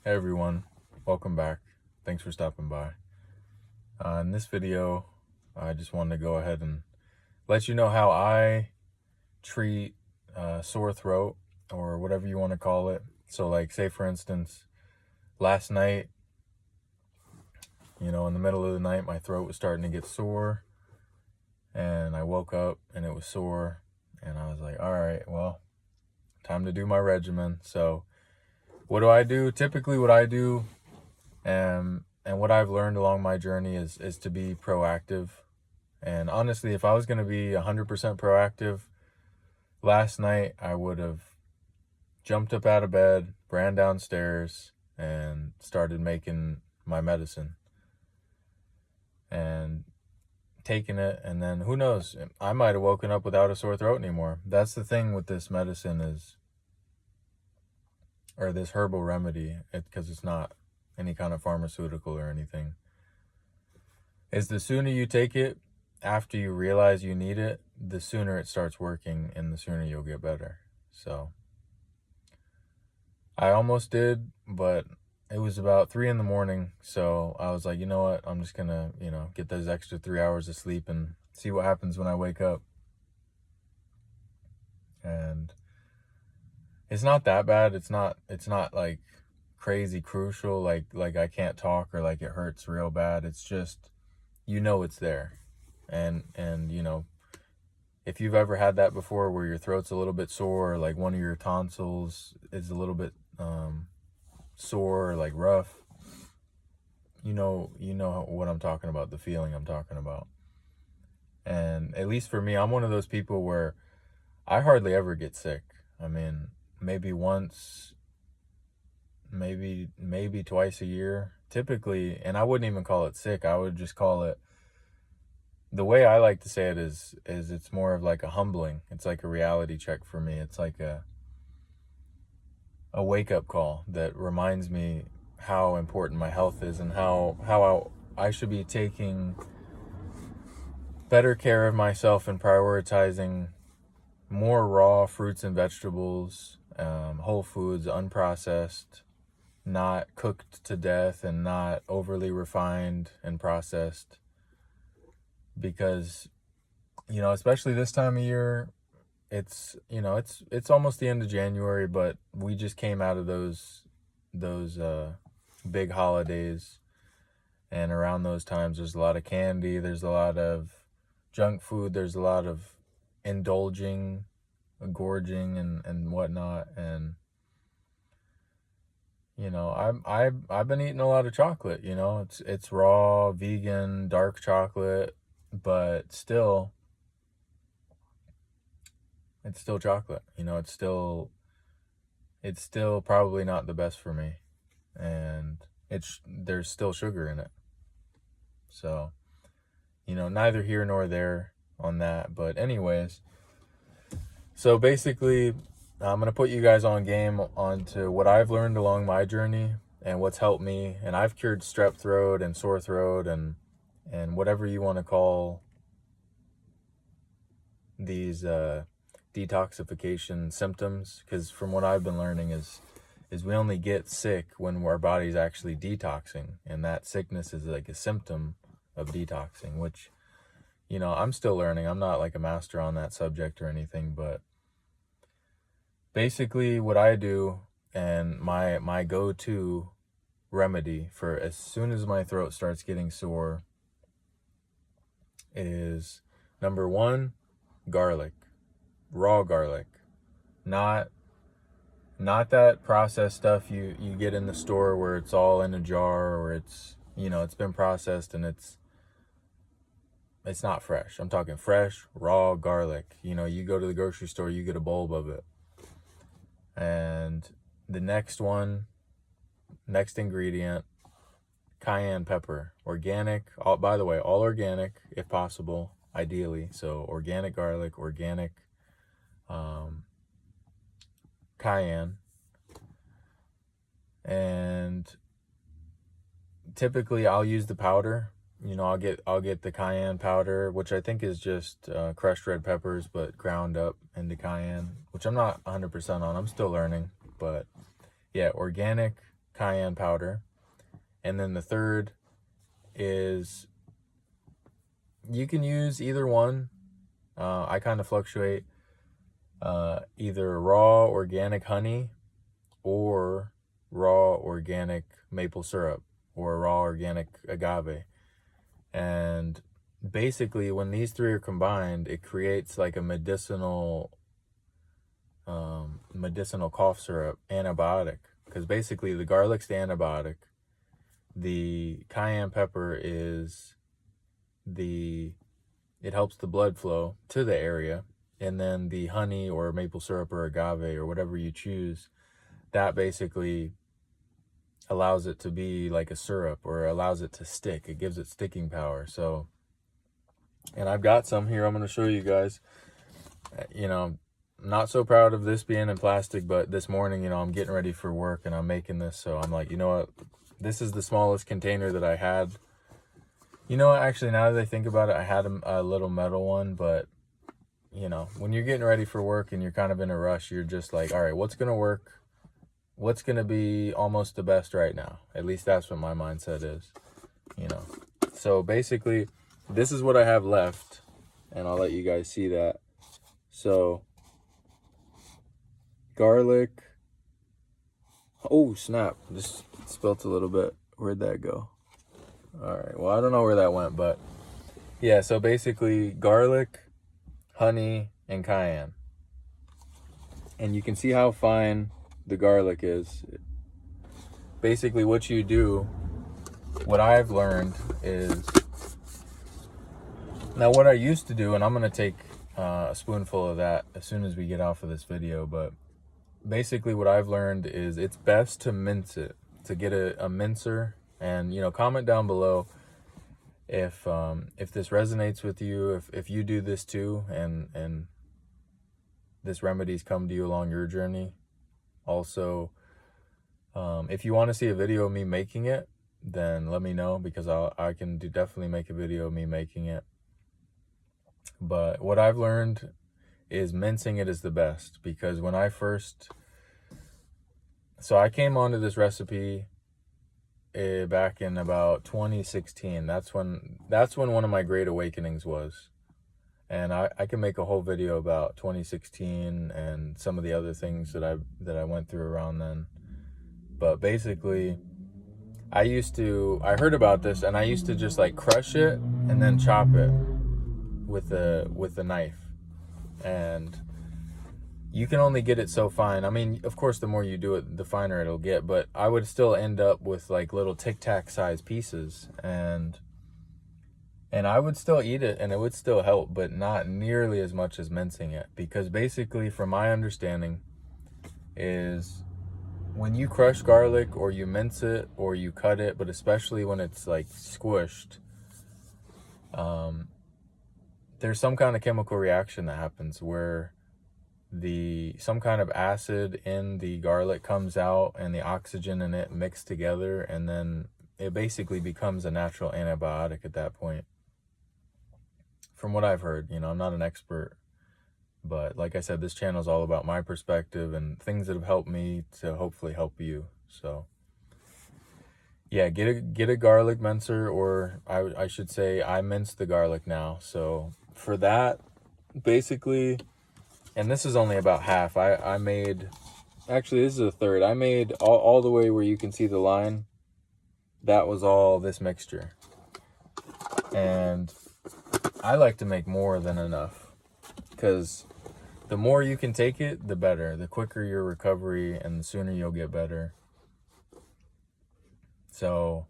Hey everyone, welcome back. Thanks for stopping by. In this video, I just wanted to go ahead and let you know how I treat sore throat or whatever you want to call it. So like say for instance, last night, in the middle of the night, my throat was starting to get sore and I woke up and it was sore and I was like, all right, well, time to do my regimen. So what do? Typically what I do and what I've learned along my journey is to be proactive. And honestly, if I was going to be 100% proactive, last night I would have jumped up out of bed, ran downstairs, and started making my medicine and taking it. And then who knows, I might have woken up without a sore throat anymore. That's the thing with this medicine or this herbal remedy, because it's not any kind of pharmaceutical or anything, is the sooner you take it after you realize you need it, the sooner it starts working and the sooner you'll get better. So I almost did, but it was about 3 a.m. So I was like, you know what? I'm just gonna, get those extra 3 hours of sleep and see what happens when I wake up. And it's not that bad. It's not like crazy crucial, like I can't talk or like it hurts real bad. It's just, it's there. And if you've ever had that before where your throat's a little bit sore, or like one of your tonsils is a little bit sore or like rough, you know what I'm talking about, the feeling I'm talking about. And at least for me, I'm one of those people where I hardly ever get sick. I mean, maybe once, maybe twice a year, typically. And I wouldn't even call it sick. I would just call it, the way I like to say it is it's more of like a humbling. It's like a reality check for me. It's like a wake-up call that reminds me how important my health is and how I should be taking better care of myself and prioritizing more raw fruits and vegetables, whole foods, unprocessed, not cooked to death and not overly refined and processed. Because, especially this time of year, it's almost the end of January, but we just came out of those big holidays. And around those times, there's a lot of candy, there's a lot of junk food, there's a lot of indulging, gorging and whatnot. And I've been eating a lot of chocolate. It's raw, vegan, dark chocolate, but it's still chocolate. It's still probably not the best for me, and there's still sugar in it. So neither here nor there on that. But anyways, so basically I'm gonna put you guys on game onto what I've learned along my journey and what's helped me. And I've cured strep throat and sore throat and whatever you want to call these detoxification symptoms, because from what I've been learning is we only get sick when our body's actually detoxing, and that sickness is like a symptom of detoxing, which I'm still learning. I'm not like a master on that subject or anything, but basically what I do and my go-to remedy for as soon as my throat starts getting sore is, number one, garlic. Raw garlic. Not that processed stuff you get in the store where it's all in a jar, or it's it's been processed and it's not fresh. I'm talking fresh, raw garlic. You go to the grocery store, you get a bulb of it. And the next ingredient, cayenne pepper. Organic, by the way, all organic if possible, ideally. So organic garlic, organic cayenne. And typically I'll use the powder. I'll get the cayenne powder, which I think is just crushed red peppers but ground up into cayenne, which I'm not 100% on. I'm still learning, but yeah, organic cayenne powder. And then the third is, you can use either one. I kind of fluctuate, either raw organic honey or raw organic maple syrup or raw organic agave. And basically when these three are combined, it creates like a medicinal cough syrup, antibiotic, because basically the garlic's the antibiotic, the cayenne pepper is it helps the blood flow to the area, and then the honey or maple syrup or agave or whatever you choose, that basically allows it to be like a syrup, or allows it to stick. It gives it sticking power. So, and I've got some here I'm going to show you guys. You know, not so proud of this being in plastic, but this morning, you know, I'm getting ready for work and I'm making this. So I'm like, you know what? This is the smallest container that I had. You know what? Actually, now that I think about it, I had a little metal one, but you know, when you're getting ready for work and you're kind of in a rush, you're just like, all right, what's going to work? What's going to be almost the best right now? At least that's what my mindset is, you know. So basically, this is what I have left, and I'll let you guys see that. So, garlic. Oh, snap. Just spilt a little bit. Where'd that go? All right. Well, I don't know where that went, but yeah, so basically garlic, honey, and cayenne. And you can see how fine the garlic is. Basically what you do, what I've learned is, now what I used to do, and I'm going to take a spoonful of that as soon as we get off of this video, but basically what I've learned is it's best to mince it, to get a mincer. And, you know, comment down below if this resonates with you, if you do this too, and this remedy's come to you along your journey. Also, if you want to see a video of me making it, then let me know, because I can definitely make a video of me making it. But what I've learned is mincing it is the best, because when I came onto this recipe back in about 2016. That's when one of my great awakenings was. And I can make a whole video about 2016 and some of the other things that I went through around then. But basically, I heard about this, and I used to just like crush it and then chop it with a knife. And you can only get it so fine. I mean, of course, the more you do it, the finer it'll get, but I would still end up with like little Tic Tac size pieces, and I would still eat it and it would still help, but not nearly as much as mincing it. Because basically, from my understanding, is when you crush garlic or you mince it or you cut it, but especially when it's like squished, there's some kind of chemical reaction that happens where some kind of acid in the garlic comes out and the oxygen in it mix together, and then it basically becomes a natural antibiotic at that point. From what I've heard, you know, I'm not an expert, but like I said, this channel is all about my perspective and things that have helped me to hopefully help you. So yeah, get a garlic mincer, or I should say I mince the garlic now. So for that, basically, and this is only about half. I made, actually this is a third. I made all the way where you can see the line. That was all this mixture. And I like to make more than enough, because the more you can take it, the better. The quicker your recovery and the sooner you'll get better. So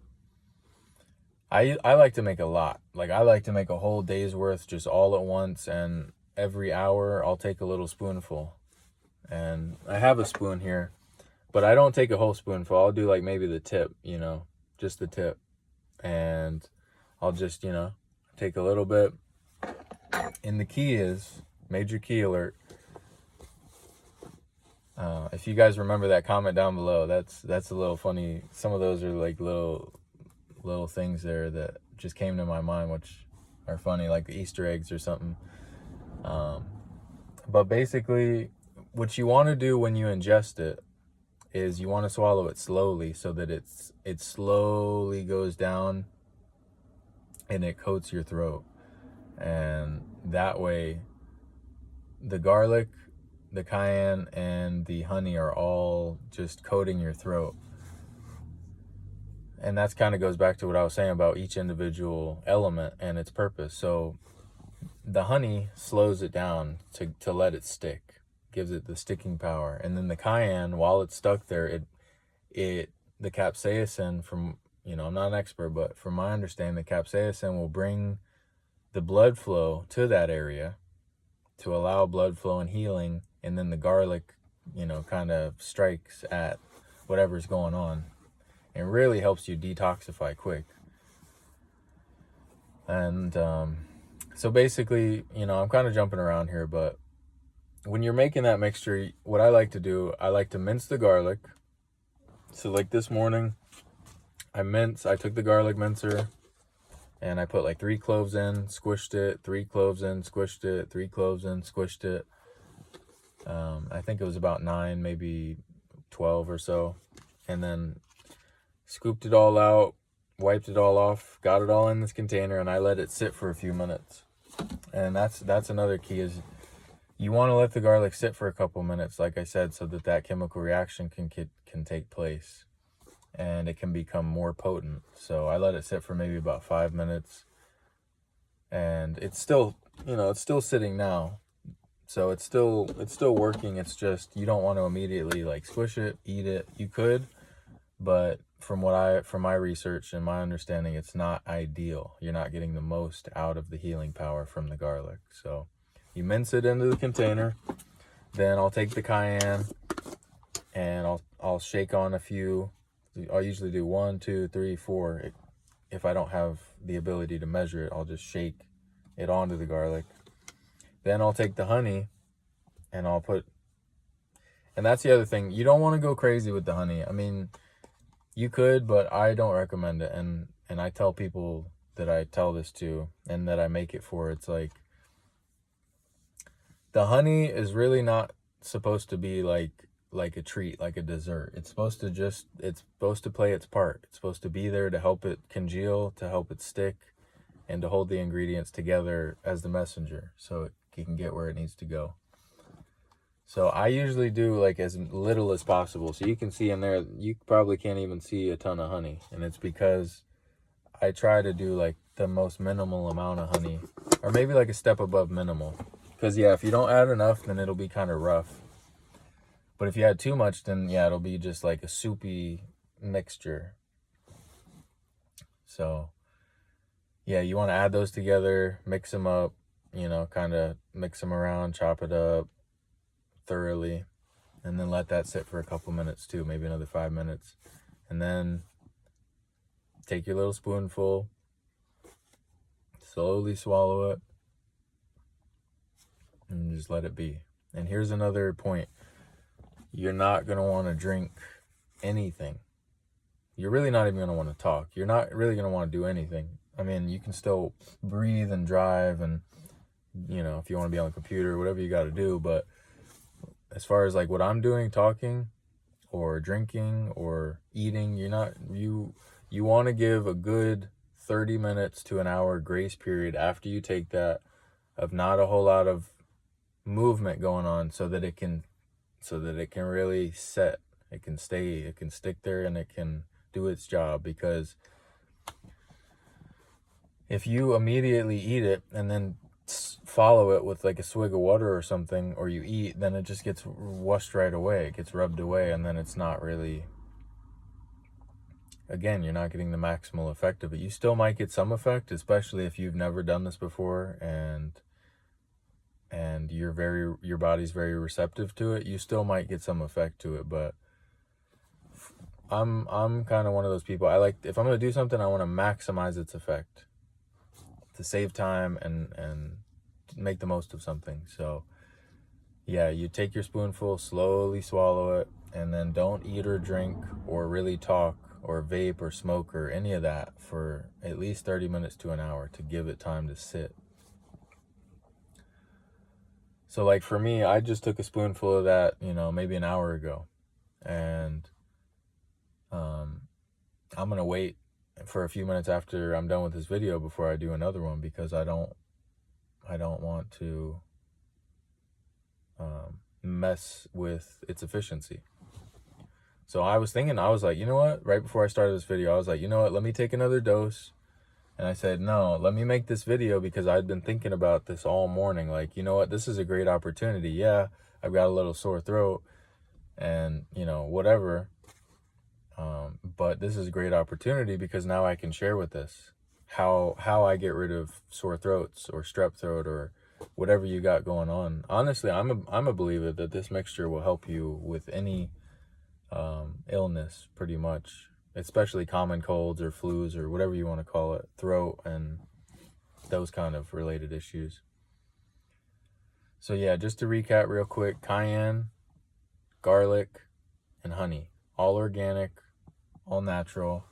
I like to make a lot. Like, I like to make a whole day's worth just all at once, and every hour I'll take a little spoonful. And I have a spoon here, but I don't take a whole spoonful. I'll do like maybe the tip, you know, just the tip. And I'll just, you know, take a little bit. And the key is, major key alert, if you guys remember that, comment down below. That's a little funny. Some of those are like little things there that just came to my mind, which are funny, like Easter eggs or something. But basically, what you want to do when you ingest it is you want to swallow it slowly so that it slowly goes down and it coats your throat. And that way, the garlic, the cayenne, and the honey are all just coating your throat. And that's kind of goes back to what I was saying about each individual element and its purpose. So the honey slows it down to let it stick, gives it the sticking power. And then the cayenne, while it's stuck there, the capsaicin, from, I'm not an expert, but from my understanding, the capsaicin will bring the blood flow to that area to allow blood flow and healing. And then the garlic, kind of strikes at whatever's going on. It really helps you detoxify quick. And so basically, I'm kind of jumping around here, but when you're making that mixture, what I like to do, I like to mince the garlic. So like this morning, I took the garlic mincer and I put like 3 cloves in, squished it, 3 cloves in, squished it, 3 cloves in, squished it. I think it was about 9, maybe 12 or so. And then scooped it all out, wiped it all off, got it all in this container, and I let it sit for a few minutes. And that's another key, is you want to let the garlic sit for a couple minutes, like I said, so that chemical reaction can take place and it can become more potent. So I let it sit for maybe about 5 minutes, and it's still, it's still sitting now. So it's still working. It's just, you don't want to immediately like squish it, eat it. You could, but from my research and my understanding, it's not ideal. You're not getting the most out of the healing power from the garlic. So you mince it into the container. Then I'll take the cayenne and I'll shake on a few. I'll usually do 1, 2, 3, 4. If I don't have the ability to measure it, I'll just shake it onto the garlic. Then I'll take the honey and and that's the other thing. You don't want to go crazy with the honey. I mean, you could, but I don't recommend it. And I tell people that I tell this to and that I make it for, it's like, the honey is really not supposed to be like a treat, like a dessert. It's supposed to play its part. It's supposed to be there to help it congeal, to help it stick, and to hold the ingredients together as the messenger so it can get where it needs to go. So I usually do like as little as possible. So you can see in there, you probably can't even see a ton of honey. And it's because I try to do like the most minimal amount of honey, or maybe like a step above minimal. Because if you don't add enough, then it'll be kind of rough. But if you add too much, then it'll be just like a soupy mixture. So you want to add those together, mix them up, kind of mix them around, chop it up thoroughly, and then let that sit for a couple minutes too, maybe another 5 minutes. And then take your little spoonful, slowly swallow it, and just let it be. And here's another point. You're not going to want to drink anything. You're really not even going to want to talk. You're not really going to want to do anything. I mean, you can still breathe and drive and, if you want to be on the computer, whatever you got to do. But as far as like what I'm doing, talking or drinking or eating, you want to give a good 30 minutes to an hour grace period after you take that, of not a whole lot of movement going on, so that it can really set, it can stick there, and it can do its job. Because if you immediately eat it and then follow it with like a swig of water or something, or you eat, then it just gets washed right away. It gets rubbed away, and then it's not really, again, you're not getting the maximal effect of it. You still might get some effect, especially if you've never done this before and your body's very receptive to it. You still might get some effect to it, but I'm kind of one of those people. I like, if I'm going to do something, I want to maximize its effect to save time and make the most of something. So you take your spoonful, slowly swallow it, and then don't eat or drink or really talk or vape or smoke or any of that for at least 30 minutes to an hour to give it time to sit. So like for me, I just took a spoonful of that, maybe an hour ago. And I'm gonna wait for a few minutes after I'm done with this video before I do another one, because I don't want to mess with its efficiency. So I was thinking, I was like, you know what, right before I started this video, I was like, you know what, let me take another dose. And I said, no, let me make this video, because I'd been thinking about this all morning. Like, you know what, this is a great opportunity. Yeah, I've got a little sore throat and, you know, whatever. But this is a great opportunity, because now I can share with this how I get rid of sore throats or strep throat or whatever you got going on. Honestly, I'm a believer that this mixture will help you with any illness, pretty much, especially common colds or flus or whatever you want to call it, throat and those kind of related issues. So yeah, just to recap real quick: cayenne, garlic, and honey, all organic, all natural.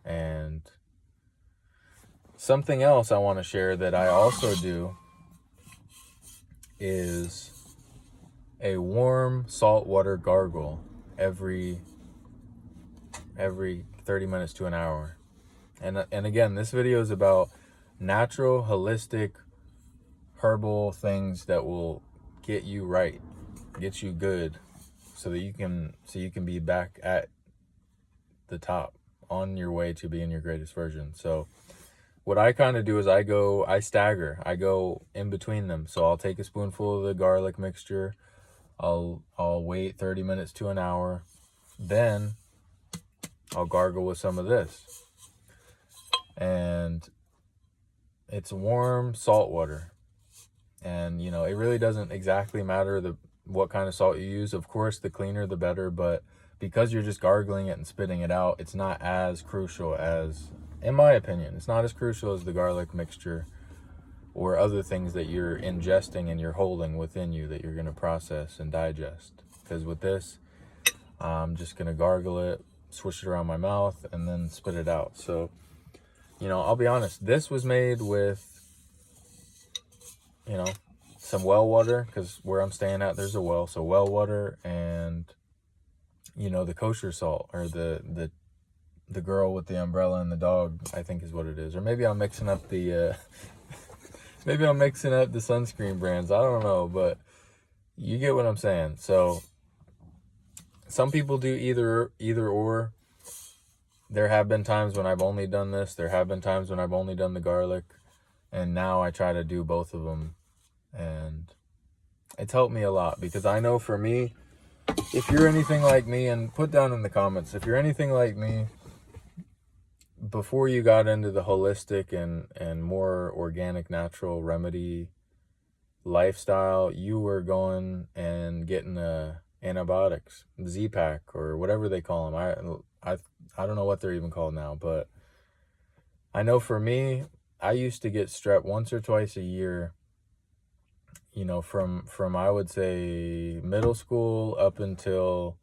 And something else I want to share that I also do is a warm saltwater gargle every 30 minutes to an hour. And again, this video is about natural, holistic, herbal things that will get you right, get you good, so that you can be back at the top, on your way to being your greatest version. So what I kind of do is I stagger. I go in between them. So I'll take a spoonful of the garlic mixture. I'll wait 30 minutes to an hour. Then I'll gargle with some of this. And it's warm salt water. And, you know, it really doesn't exactly matter what kind of salt you use. Of course, the cleaner, the better. But because you're just gargling it and spitting it out, it's not as crucial as, in my opinion, it's not as crucial as the garlic mixture or other things that you're ingesting and you're holding within you that you're going to process and digest. Because with this, I'm just going to gargle it, swish it around my mouth, and then spit it out. So, you know, I'll be honest, this was made with, you know, some well water, because where I'm staying at, there's a well. So well water and, you know, the kosher salt, or the girl with the umbrella and the dog, I think is what it is. Or maybe I'm mixing up the maybe I'm mixing up the sunscreen brands. I don't know, but you get what I'm saying. So some people do either or. There have been times when I've only done this. There have been times when I've only done the garlic. And now I try to do both of them. And it's helped me a lot, because I know for me, if you're anything like me, and put down in the comments, if you're anything like me, before you got into the holistic and more organic, natural remedy lifestyle, you were going and getting antibiotics, Z-Pack, or whatever they call them. I don't know what they're even called now, but I know for me, I used to get strep once or twice a year, you know, from I would say middle school up until,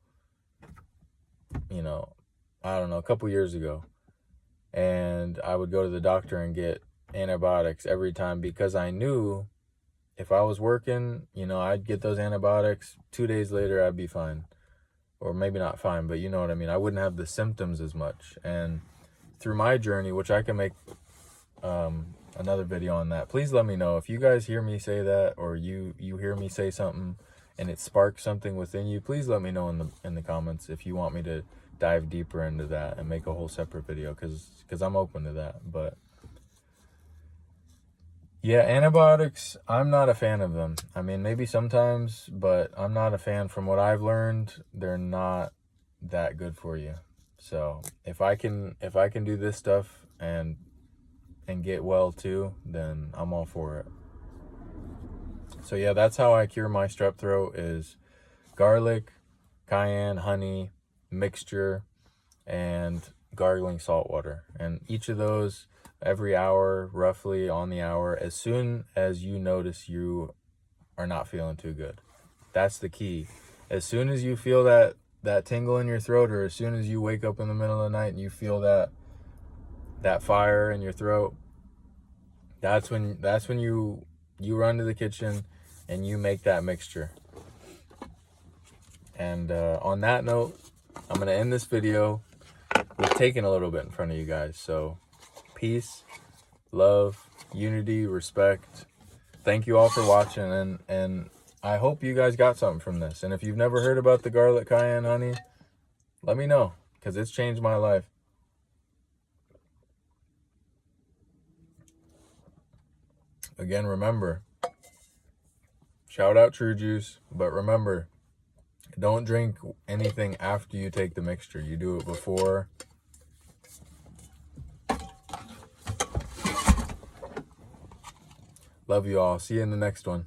you know, I don't know, a couple years ago. And I would go to the doctor and get antibiotics every time, because I knew if I was working, you know, I'd get those antibiotics. 2 days later, I'd be fine. Or maybe not fine, but you know what I mean. I wouldn't have the symptoms as much. And through my journey, which I can make another video on that, please let me know if you guys hear me say that, or you hear me say something and it sparks something within you. Please let me know in the comments if you want me to dive deeper into that and make a whole separate video, because I'm open to that. But yeah, antibiotics, I'm not a fan of them. I mean, maybe sometimes, but I'm not a fan. From what I've learned, they're not that good for you. So if I can do this stuff and get well too, then I'm all for it. So yeah, that's how I cure my strep throat, is garlic, cayenne, honey, mixture, and gargling salt water. And each of those every hour, roughly on the hour, as soon as you notice you are not feeling too good. That's the key. As soon as you feel that tingle in your throat, or as soon as you wake up in the middle of the night and you feel that fire in your throat, that's when you run to the kitchen and you make that mixture. And on that note, I'm going to end this video with taking a little bit in front of you guys. So peace, love, unity, respect. Thank you all for watching, and I hope you guys got something from this. And if you've never heard about the garlic cayenne honey, let me know, because it's changed my life. Again, remember, shout out True Juice, but remember, don't drink anything after you take the mixture. You do it before. Love you all. See you in the next one.